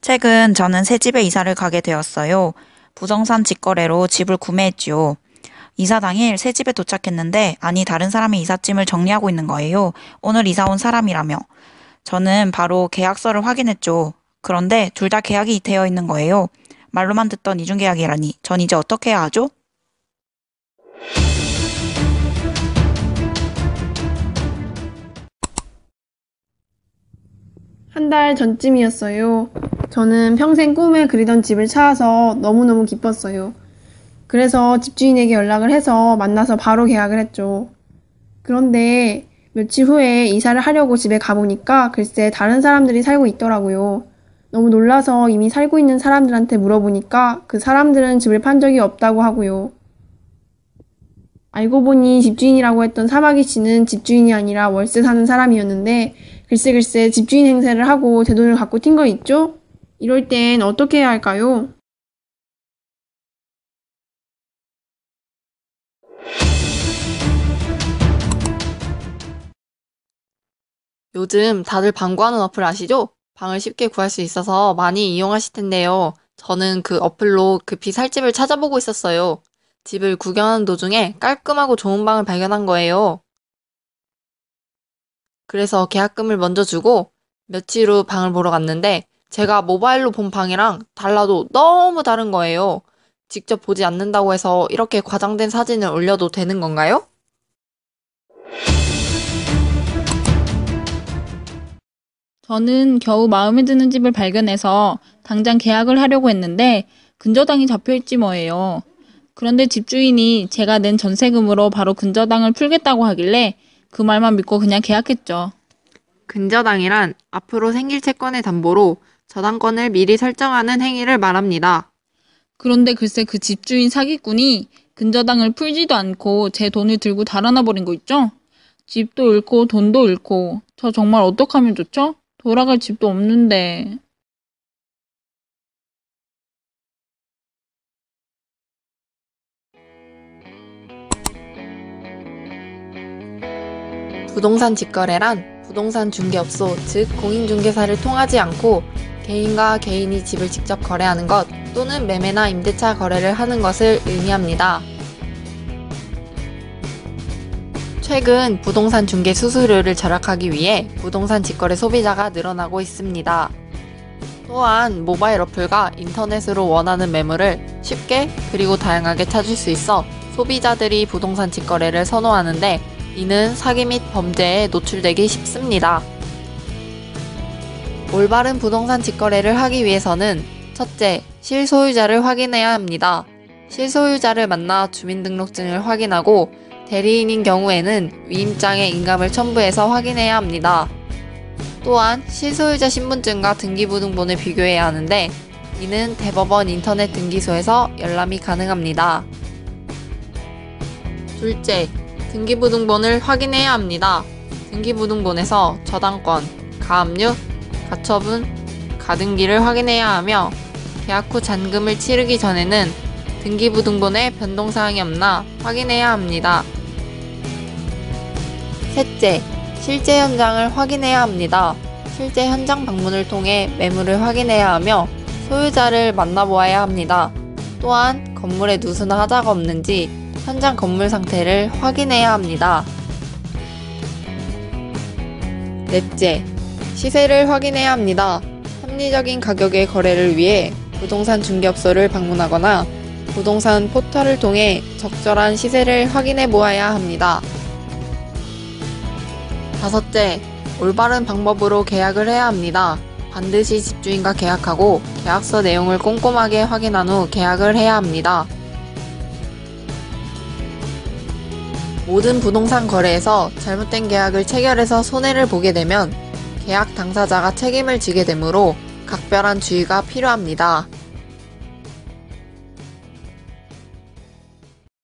최근 저는 새 집에 이사를 가게 되었어요. 부동산 직거래로 집을 구매했지요. 이사 당일 새 집에 도착했는데, 아니, 다른 사람이 이삿짐을 정리하고 있는 거예요. 오늘 이사 온 사람이라며. 저는 바로 계약서를 확인했죠. 그런데 둘 다 계약이 되어 있는 거예요. 말로만 듣던 이중계약이라니. 전 이제 어떻게 해야 하죠? 한 달 전쯤이었어요. 저는 평생 꿈에 그리던 집을 찾아서 너무너무 기뻤어요. 그래서 집주인에게 연락을 해서 만나서 바로 계약을 했죠. 그런데 며칠 후에 이사를 하려고 집에 가보니까 글쎄 다른 사람들이 살고 있더라고요. 너무 놀라서 이미 살고 있는 사람들한테 물어보니까 그 사람들은 집을 판 적이 없다고 하고요. 알고 보니 집주인이라고 했던 사마귀 씨는 집주인이 아니라 월세 사는 사람이었는데 글쎄 집주인 행세를 하고 제 돈을 갖고 튄 거 있죠? 이럴 땐 어떻게 해야 할까요? 요즘 다들 방 구하는 어플 아시죠? 방을 쉽게 구할 수 있어서 많이 이용하실 텐데요. 저는 그 어플로 급히 살 집을 찾아보고 있었어요. 집을 구경하는 도중에 깔끔하고 좋은 방을 발견한 거예요. 그래서 계약금을 먼저 주고 며칠 후 방을 보러 갔는데 제가 모바일로 본 방이랑 달라도 너무 다른 거예요. 직접 보지 않는다고 해서 이렇게 과장된 사진을 올려도 되는 건가요? 저는 겨우 마음에 드는 집을 발견해서 당장 계약을 하려고 했는데 근저당이 잡혀있지 뭐예요. 그런데 집주인이 제가 낸 전세금으로 바로 근저당을 풀겠다고 하길래 그 말만 믿고 그냥 계약했죠. 근저당이란 앞으로 생길 채권의 담보로 저당권을 미리 설정하는 행위를 말합니다. 그런데 글쎄 그 집주인 사기꾼이 근저당을 풀지도 않고 제 돈을 들고 달아나 버린 거 있죠? 집도 잃고 돈도 잃고 저 정말 어떡하면 좋죠? 돌아갈 집도 없는데. 부동산 직거래란 부동산 중개업소, 즉 공인중개사를 통하지 않고 개인과 개인이 집을 직접 거래하는 것 또는 매매나 임대차 거래를 하는 것을 의미합니다. 최근 부동산 중개 수수료를 절약하기 위해 부동산 직거래 소비자가 늘어나고 있습니다. 또한 모바일 어플과 인터넷으로 원하는 매물을 쉽게 그리고 다양하게 찾을 수 있어 소비자들이 부동산 직거래를 선호하는데 이는 사기 및 범죄에 노출되기 쉽습니다. 올바른 부동산 직거래를 하기 위해서는 첫째, 실소유자를 확인해야 합니다. 실소유자를 만나 주민등록증을 확인하고 대리인인 경우에는 위임장에 인감을 첨부해서 확인해야 합니다. 또한 실소유자 신분증과 등기부등본을 비교해야 하는데 이는 대법원 인터넷 등기소에서 열람이 가능합니다. 둘째, 등기부등본을 확인해야 합니다. 등기부등본에서 저당권, 가압류, 가처분, 가등기를 확인해야 하며 계약 후 잔금을 치르기 전에는 등기부등본에 변동사항이 없나 확인해야 합니다. 셋째, 실제 현장을 확인해야 합니다. 실제 현장 방문을 통해 매물을 확인해야 하며 소유자를 만나보아야 합니다. 또한 건물에 누수나 하자가 없는지 현장 건물 상태를 확인해야 합니다. 넷째, 시세를 확인해야 합니다. 합리적인 가격의 거래를 위해 부동산 중개업소를 방문하거나 부동산 포털을 통해 적절한 시세를 확인해 보아야 합니다. 다섯째, 올바른 방법으로 계약을 해야 합니다. 반드시 집주인과 계약하고 계약서 내용을 꼼꼼하게 확인한 후 계약을 해야 합니다. 모든 부동산 거래에서 잘못된 계약을 체결해서 손해를 보게 되면 계약 당사자가 책임을 지게 되므로 각별한 주의가 필요합니다.